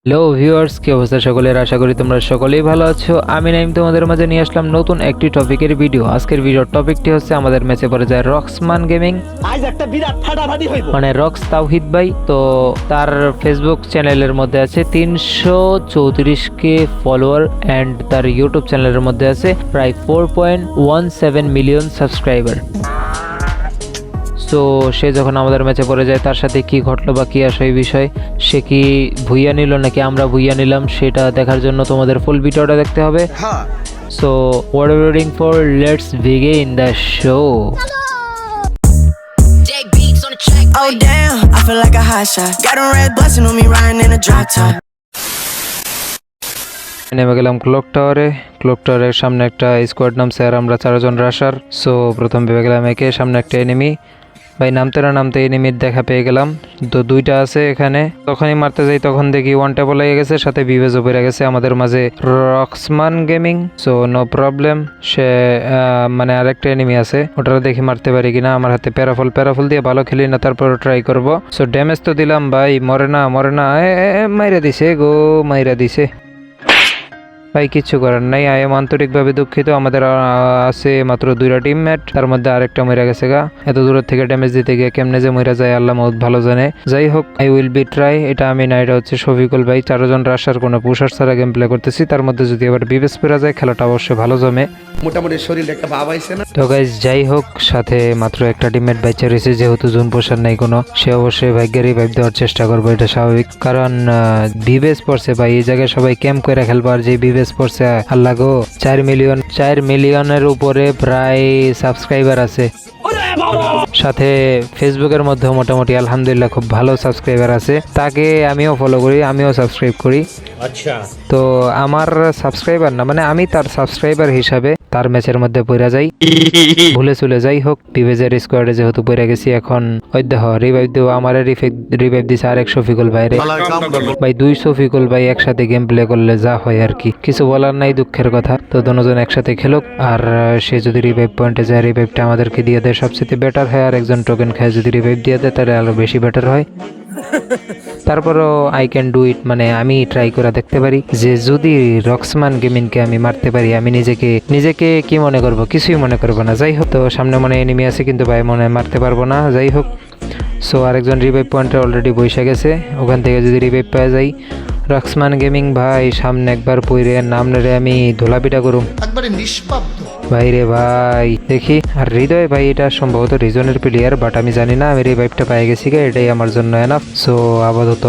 Hello viewers, কি অবস্থা সকলের? আশা করি তোমরা সকলেই ভালো আছো। আমি নাইম তোমাদের মাঝে নিয়ে আসলাম নতুন একটি টপিকের ভিডিও। আজকের ভিডিওর টপিকটি হচ্ছে আমাদের ম্যাচে পড়ে যায় রক্সমান গেমিং, আজ একটা বিরাট ফাটাফাটি হইব। মানে রক্স তাওহিদ ভাই। তো তার ফেসবুক চ্যানেলের মধ্যে আছে 334K ফলোয়ার অ্যান্ড তার ইউটিউব চ্যানেলের মধ্যে আছে প্রায় 4.17 মিলিয়ন সাবস্ক্রাইবার। সো সে যখন আমাদের ম্যাচে পড়ে যায় তার সাথে কি ঘটলো বা কি আসে এই বিষয়, সে কি ভুইয়া নিল নাকি আমরা ভুইয়া নিলাম, সেটা দেখার জন্য তোমাদের ফুল ভিডিওটা দেখতে হবে। So what are waiting for, let's begin the show. Oh damn, I feel like a hot shot. Got a red blessing on me riding in a drop top. নেমে গেলাম ক্লক টাওয়ারে। ক্লক টাওয়ারের সামনে একটা স্কোয়াড নামছে আর আমরা 4 জন rusher. So প্রথম ভেবে গেলাম একে, সামনে একটা এনিমি। ভাই নামতে না নামতে এনিমির দেখা পেয়ে গেলাম। তো দুইটা আছে এখানে। তখনই মারতে যাই তখন দেখি ওয়ান ট্যাপ লেগে গেছে, সাথে বিবেজও পেরে গেছে আমাদের মাঝে রক্সমান গেমিং। সো নো প্রবলেম, সে মানে আরেকটা এনিমি আছে, ওটা দেখি মারতে পারি কিনা। আমার হাতে প্যারাফল দিয়ে ভালো খেলি না, তারপর ট্রাই করব। সো ড্যামেজ তো দিলাম ভাই, মরে না মাইরা দিছে গো, মাইরা দিছে ভাই, কিচ্ছু করার নাই। আই এম আন্তরিকভাবে দুঃখিত। আমাদের আছে মাত্র 2টা টিমমেট, তার মধ্যে আরেকটা মরে গেছে গা। এত দূর থেকে ড্যামেজ দিতে গিয়ে কেমনে যে মরে যায় আল্লাহ বহুত ভালো জানে। যাই হোক, আই উইল বি ট্রাই। এটা আমি না, এটা হচ্ছে শফিকুল ভাই। 4 জন রাশার কোনো পুষার ছাড়া গেম প্লে করতেছি। তার মধ্যে যদি আবার বিবেস পেরা যায়, খেলাটা অবশ্যই ভালো জমে। মোটামুটি শরীরে একটা ভাব আইছে না। তো গাইজ যাই হোক, সাথে মাত্র একটা টিমমেট বাচ্চা রয়েছে, যেহেতু জোন পোষার নাই কোনো, সে অবশ্যই ভাগ্যের রিভাইভ দেওয়ার চেষ্টা করবো, এটা স্বাভাবিক। কারণ বিবেস পড়ছে ভাই, এই জায়গায় সবাই ক্যাম্প করে খেলবো, আর যে বিবেস পড়ছে আল্লাহ গো, 4 মিলিয়নের উপরে প্রায় সাবস্ক্রাইবার আছে। সাথে ফেসবুকের মধ্যে মোটামুটি আলহামদুলিল্লাহ খুব ভালো সাবস্ক্রাইবার আছে। তাকে আমিও ফলো করি, আমিও সাবস্ক্রাইব করি। আচ্ছা, তো আমার সাবস্ক্রাইবার না, মানে আমি তার সাবস্ক্রাইবার হিসাবে তার ম্যাচের মধ্যে পড়ে যাই, ভুলে চলে যাই হোক। বিবেজের স্কোয়াডে যেহেতু পড়ে গেছি, এখন ওই দেহ রিভাইভ দেবো। আমার রিভাইভ দিছে আরেক শফিকুল ভাইরে। ভাই 2 শফিকুল ভাই একসাথে গেম প্লে করলে যা হয় আর কি, কিছু বলার নাই, দুঃখের কথা। তো দুজন একসাথে খেলুক, আর সে যদি রিভাইভ পয়েন্টে যায়, রিভাইভটা আমাদেরকে দিয়ে দেয়, সবচেয়ে বেটার হয়। আর একজন টোকেন খায় যদি রিভাইভ দিয়ে দেয়, তাহলে আরো বেশি বেটার হয়। তারপরও আই ক্যান ডু ইট, মানে আমি ট্রাই করে দেখতে পারি যে যদি রক্সমান গেমিংকে আমি মারতে পারি, আমি নিজেকে কি মনে করব, কিছুই মনে করবো না। যাই হোক, তো সামনে মনে এনিমি আছে, কিন্তু ভাই মনে মারতে পারবো না। যাই হোক, সো আরেকজন রিভাইভ পয়েন্টে অলরেডি বসে গেছে, ওখান থেকে যদি রিভাইভ পাওয়া যায়, রক্সমান গেমিং ভাই সামনে একবার পইরে নাম নেড়ে আমি ধোলাপিটা করুম একবারে নিষ্পাব্দ ভাই রে ভাই। দেখি, আর হৃদয় ভাই এটা সম্ভবত রিজনের প্লেয়ার, বাট আমি জানি না। আমি রিভাইভটা পেয়ে গেছি গা, এটাই আমার জন্য এনাফ। সো আপাতত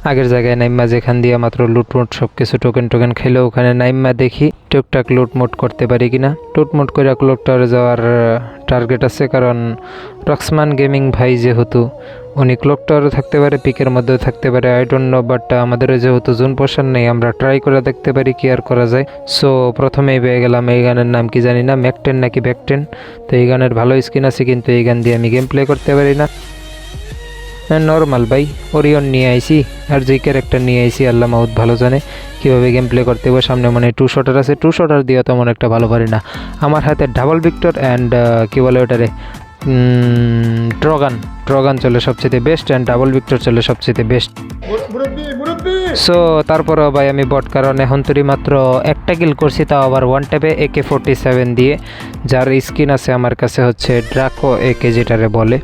আগের জায়গায় নাইম্মা, যেখান দিয়ে মাত্র লুটমুট সবকিছু টোকেন খেলে, ওখানে নাইম্মা দেখি টুকটাক লুটমুট করতে পারি কিনা। লুটমুট করে ক্লক টাওয়ারে যাওয়ার টার্গেট আছে, কারণ রক্সমান গেমিং ভাই যেহেতু উনি ক্লক টাওয়ারে থাকতে পারে, পিকের মধ্যে থাকতে পারে, আই ডোন্ট নো। বাট আমাদের যেহেতু জোন পোষণ নেই, আমরা ট্রাই করে দেখতে পারি কি আর করা যায়। সো প্রথমেই পেয়ে গেলাম, এই গানের নাম কি জানি না, ম্যাকটেন নাকি ব্যাকটেন। তো এই গানের ভালো স্কিন আছে, কিন্তু এই গান দিয়ে আমি গেম প্লে করতে পারি না। নর্মাল ভাই, ওরিয়ন নিয়ে আইছি, আর যে ক্যারেক্টার নিয়ে আইছি আল্লাহ মাউদ ভালো জানে কীভাবে গেম প্লে করতে হবে। সামনে মানে 2 শটার আছে, 2 শটার দিয়ে তেমন একটা ভালো পারি না। আমার হাতে ডাবল ভিক্টর অ্যান্ড কী বলে ওটারে, ট্রগান চলে সবচেয়ে বেস্ট, অ্যান্ড ডাবল ভিক্টর চলে সবচেয়ে বেস্ট। সো তারপরও ভাই আমি বট, কারণ এখন তৈরি মাত্র একটা কিল করছি, তাও আবার ওয়ান ট্যাপে AK-47 দিয়ে, যার স্কিন আছে আমার কাছে হচ্ছে ড্রাকো AK যেটারে বলে।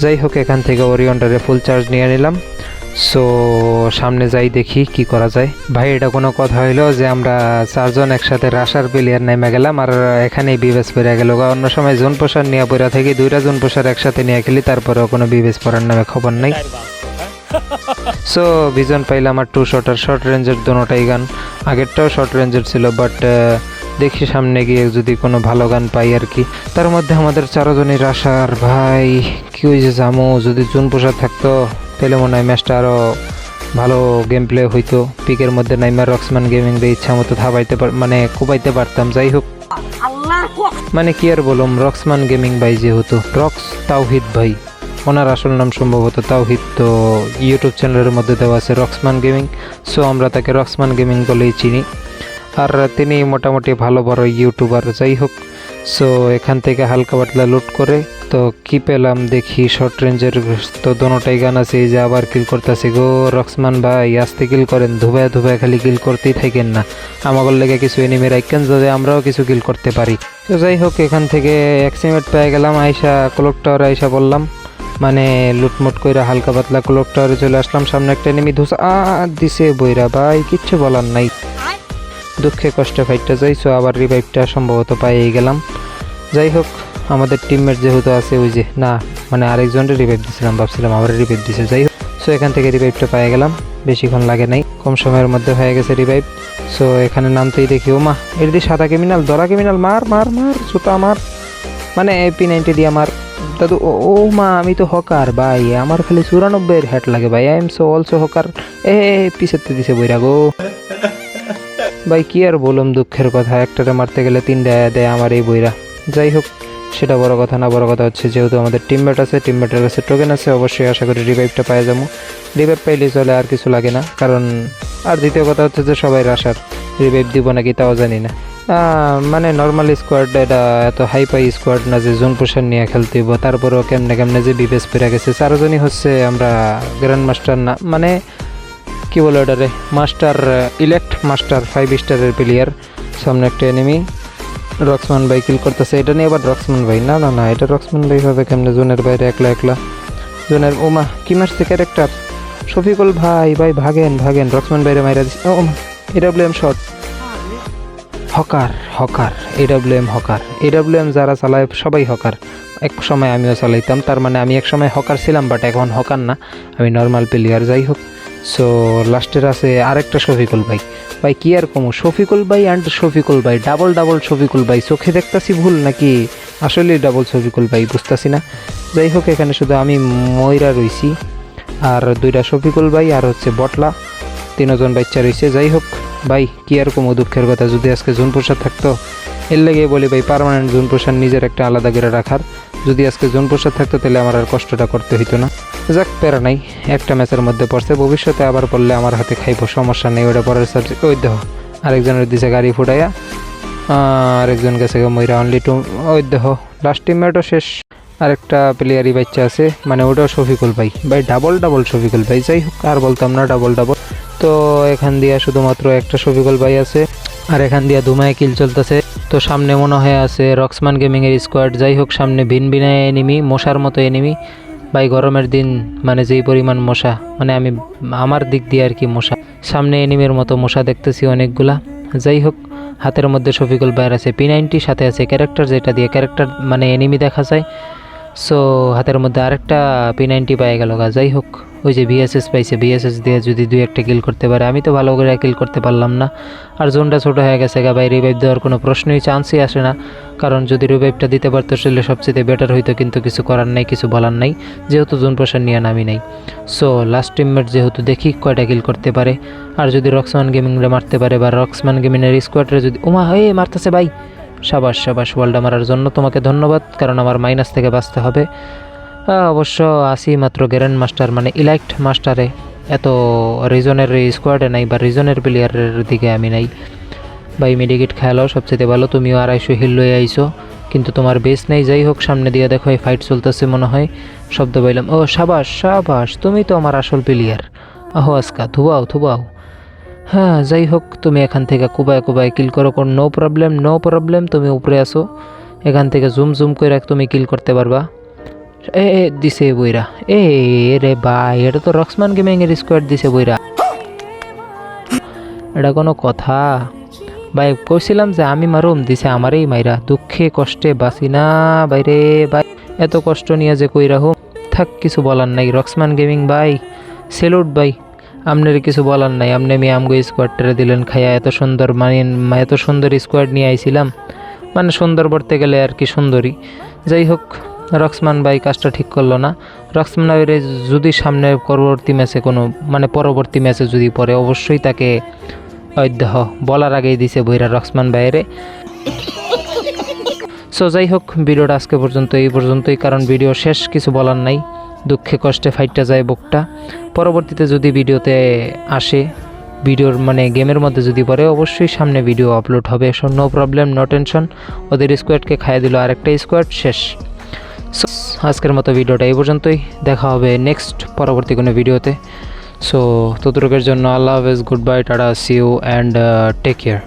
যাই হোক, এখান থেকে ওরিয়নটারে ফুল চার্জ নিয়ে নিলাম। সো সামনে যাই, দেখি কি করা যায়। ভাই এটা কোনো কথা হইলো যে আমরা 4 জন একসাথে রাশার প্লেয়ার নেমে গেলাম, আর এখানেই বিবেস পড়ে গেল। অন্য সময় জোন পোষার নিয়ে পড়া থেকে 2টা জোন পোষার একসাথে নিয়ে খেলি, তারপরেও কোনো বিবেস পড়ার নামে খবর নাই। সো ভিজন পাইলাম আমার 2 শটার, শর্ট রেঞ্জের দোনোটাই গান। আগেরটাও শর্ট রেঞ্জের ছিল, বাট দেখি সামনে গিয়ে যদি কোনো ভালো গান পাই আর কি। তার মধ্যে আমাদের 4 জনই রাশার। ভাই কি হয়েছে জামু, যদি জোন পোষার থাকতো তাহলে মনে হয় ম্যাচটা আরও ভালো গেম প্লে হইতো। পিকের মধ্যে নাইমা রক্সমান গেমিং দিয়ে ইচ্ছা মতো থাবাইতে মানে কোবাইতে পারতাম। যাই হোক, মানে কি আর বলুম, রক্সমান গেমিং ভাই যেহেতু রক্স তাওহিদ ভাই, ওনার আসল নাম সম্ভবত তাওহিদ, তো ইউটিউব চ্যানেলের মধ্যে দেওয়া আছে রক্সমান গেমিং। সো আমরা তাকে রক্সমান গেমিং বলেই চিনি, আর তিনি মোটামুটি ভালো বড় ইউটিউবার। যাই হোক, সো এখান থেকে হালকা পাতলা লুট করে তো কি পেলাম দেখি শর্ট রেঞ্জের, তো দোনোটাই গান আছে। এই যে আবার কিল করতেছি গো রক্সমান ভাই, আস্তে কিল করেন, ধুবায় ধুবায় খালি কিল করতেই থাকেন না, আমাদের লেগে কিছু এনিমি রাখেন যাতে আমরাও কিছু কিল করতে পারি। তো যাই হোক এখান থেকে এক্সিমেট পেয়ে গেলাম, আইসা ক্লক টাওয়ারে আইসা বললাম, মানে লুটমুট কইরা হালকা পাতলা ক্লক টাওয়ারে চলে আসলাম। সামনে একটা এনিমি ধুসা দিছে বইরা ভাই, কিচ্ছু বলার নাই, দুঃখে কষ্টে ফাইটটা যাইছো। আবার রিভাইভটা সম্ভবত পাইয়ে গেলাম। যাই হোক আমাদের টিমমেট যেহেতু আছে, ওই যে না মানে আরেকজনের রিভাইভ দিয়েছিলাম, ভাবছিলাম আবার রিভাইভ দিছে। যাই হোক সো এখান থেকে রিভাইভটা পেয়ে গেলাম, বেশিক্ষণ লাগে নাই, কম সময়ের মধ্যে হয়ে গেছে রিভাইভ। সো এখানে নামতেই দেখি ও মা, এর দিয়ে সাদা ক্রিমিনাল, দরা ক্রিমিনাল, মার মার মার জুতা আমার, মানে P90 দিয়ে আমার দাদু। ও মা আমি তো হকার ভাই, আমার খালি 94 হ্যাট লাগে ভাই, I am so also hawker. পিছাতে দিছে বইরা গো ভাই, কি আর বললাম দুঃখের কথা, একটারে মারতে গেলে 3টা দেয় আমার এই বইরা। যাই হোক সেটা বড় কথা না, বড় কথা হচ্ছে যেহেতু আমাদের টিমমেট আছে, টিমমেটের কাছে টোকেন আছে, অবশ্যই আশা করি রিভাইভটা পাই যাবো। রিভাইভ পাইলেই চলে, আর কিছু লাগে না। কারণ আর দ্বিতীয় কথা হচ্ছে যে সবাই আসার, রিভাইভ দিব নাকি তাও জানি না। মানে নর্মাল স্কোয়াড, এটা এত হাই পাই স্কোয়াড না যে জোন পোশন নিয়ে খেলতে হইব। তারপরেও কেমনে কেমনে যে বিবেস পেরে গেছে, 4জনই হচ্ছে আমরা গ্র্যান্ড মাস্টার না, মানে কি বলে ওটারে, মাস্টার, ইলেক্ট মাস্টার 5 স্টারের প্লেয়ার। সামনে একটা এনিমি, রক্সমান ভাই কিল করতেছে, এটা নিয়ে আবার রক্সমান ভাই, না না না এটা রক্সমান ভাই হবে কেমনে জোনের বাইরে একলা একলা, জোনের। ওমা কি মারছে ক্যারেক্টার, শফিকুল ভাই, ভাই ভাগেন ভাগেন, রক্সমান ভাইরে মাইরা দিচ্ছে। ওমা AWM shot, hawker hawker, AWM hawker, AWM যারা চালায় সবাই হকার। এক সময় আমিও চালাইতাম, তার মানে আমি এক সময় হকার ছিলাম, বাট এখন হকার না, আমি নর্মাল প্লেয়ার। যাই হোক সো লাস্টের আছে আরেকটা শফিকুল ভাই, ভাই কি আর কমু, শফিকুল ভাই অ্যান্ড শফিকুল ভাই, ডাবল ডাবল শফিকুল ভাই, চোখে দেখতাছি ভুল নাকি আসলে ডাবল শফিকুল ভাই বুঝতাছি না। যাই হোক এখানে শুধু আমি ময়রা রইছি, আর 2টা শফিকুল ভাই আর হচ্ছে বটলা, 3জন বাচ্চা রয়েছে। যাই হোক ভাই কি আর কমু, দুঃখের কথা, যদি আজকে জোন প্রসাদ থাকতো, এর লেগে বলি ভাই পার্মানেন্ট জোন প্রসাদ নিজের একটা আলাদা করে রাখার, যদি আজকে জোন প্রসাদ থাকতো তাহলে আমার আর কষ্টটা করতে হইতো না। যাক প্যারা নাই, একটা ম্যাচের মধ্যে পড়ছে, ভবিষ্যতে আবার পড়লে আমার হাতে খাইবো, সমস্যা নেই, ওটা পরের সাবজেক্ট। ওই দেখো আরেকজনের দিছে গাড়ি ফুটাইয়া, আরেকজন গেছে ময়রা অনলি 2। ওই দেখো লাস্ট টিমমেটও শেষ, আরেকটা প্লেয়ারই বাচ্চা আছে, মানে ওটাও শফিকুল ভাই, ভাই ডাবল ডাবল শফিকুল ভাই। যাই হোক আর বলতাম না, ডাবল ডাবল। তো এখান দিয়ে শুধুমাত্র একটা শফিকুল ভাই আছে, আর এখান দিয়ে ধুমায় কিল চলতেছে। তো সামনে মনে হয় আছে রক্সমান গেমিংয়ের স্কোয়াড। যাই হোক সামনে ভিন ভিনায় এনিমি, মশার মতো এনিমি ভাই, গরমের দিন মানে যেই পরিমাণ মশা, মানে আমি আমার দিক দিয়ে আর কি মশা, সামনে এনিমির মতো মশা দেখতেছি অনেকগুলা। যাই হোক হাতের মধ্যে শফিকুল ভাইয়ের আছে P90, সাথে আছে ক্যারেক্টার, যেটা দিয়ে ক্যারেক্টার মানে এনিমি দেখা যায়। সো হাতের মধ্যে আরেকটা P90 পেয়ে গেল গা। যাই হোক ওই যে VSS পাইছে, VSS দিয়ে যদি 2-1টা কিল করতে পারে, আমি তো ভালো করে কিল করতে পারলাম না। আর জোনটা ছোটো হয়ে গেছে গা ভাই, রিভাইভ দেওয়ার কোনো প্রশ্নই চান্সই আসে না, কারণ যদি রিভাইভটা দিতে পারতো সেটা সবচেয়ে বেটার হইতো, কিন্তু কিছু করার নাই, কিছু বলার নাই, যেহেতু জোন প্রসার নিয়ে নামি নাই। সো লাস্ট টিমমেট যেহেতু দেখি কয়টা কিল করতে পারে, আর যদি রক্সমান গেমিংরে মারতে পারে বা রক্সমান গেমিংয়ের স্কোয়াডরে যদি, ওমা হয়ে মারতেছে ভাই, সাবাস সাবাস, ওয়ার্ল্ডটা মারার জন্য তোমাকে ধন্যবাদ, কারণ আমার মাইনাস থেকে বাঁচতে হবে। অবশ্য আসি মাত্র গ্র্যান্ড মাস্টার মানে ইলাইট মাস্টারে, এত রিজনের স্কোয়াডে নাই বা রিজনের প্লেয়ারের দিকে আমি নাই ভাই। মেডিকেট খেয়ালো সবচেয়ে ভালো, তুমিও 250 হিল লয়ে আইছো, কিন্তু তোমার বেস নেই। যাই হোক সামনে দিয়ে দেখো এই ফাইট চলতেছে মনে হয়, শব্দ পাইলাম। ও সাবাস সাবাস, তুমি তো আমার আসল প্লেয়ার। আহো আজকা থুবাও থুবাও। হ্যাঁ যাই হোক তুমি এখান থেকে কুবায় কুবায় কিল করো, নো প্রবলেম নো প্রবলেম, তুমি উপরে আসো, এখান থেকে জুম জুম করে তুমি কিল করতে পারবা। দিছে বইরা, রে ভাই এটা তো রক্সমান গেমিংয়ের স্কোয়াড দিছে বইরা, এটা কোনো কথা ভাই? কইছিলাম যে আমি মারুম, দিছে আমারই মাইরা, দুঃখে কষ্টে বাঁচি না বাইরে ভাই, এত কষ্ট নিয়ে যে কইরা হোক, থাক কিছু বলার নাই। রক্সমান গেমিং ভাই সেলুট ভাই, আপনার কিছু বলার নাই, আপনি আমি আমগো স্কোয়াডটারে দিলেন খাইয়া, এত সুন্দর মানে এত সুন্দর স্কোয়াড নিয়ে আইছিলাম, মানে সুন্দর বলতে গেলে আর কি সুন্দরী। যাই হোক রক্সমান ভাই কাজটা ঠিক করলো না। রক্সমান ভাইয়ের যদি সামনে পরবর্তী ম্যাচে কোনো মানে পরবর্তী ম্যাচে যদি পরে, অবশ্যই তাকে দেহ বলার আগেই দিছে বইরা রক্সমান ভাইয়েরে। সো যাই হোক ভিডিওটা আজকে পর্যন্ত এই পর্যন্তই, কারণ ভিডিও শেষ, কিছু বলার নাই, দুঃখে কষ্টে ফাইটটা যায় বুকটা। পরবর্তীতে যদি ভিডিওতে আসে, ভিডিওর মানে গেমের মধ্যে যদি পড়ে, অবশ্যই সামনে ভিডিও আপলোড হবে, নো প্রবলেম নো টেনশন। ওদের স্কোয়াডকে খাইয়ে দিল আরেকটা স্কোয়াড, শেষ। আজকের মতো ভিডিওটা এই পর্যন্তই, দেখা হবে নেক্সট পরবর্তী কোনো ভিডিওতে। সো ততটুকুর জন্য আল্লাহ হাফেজ, good bye, tata, see you and take care.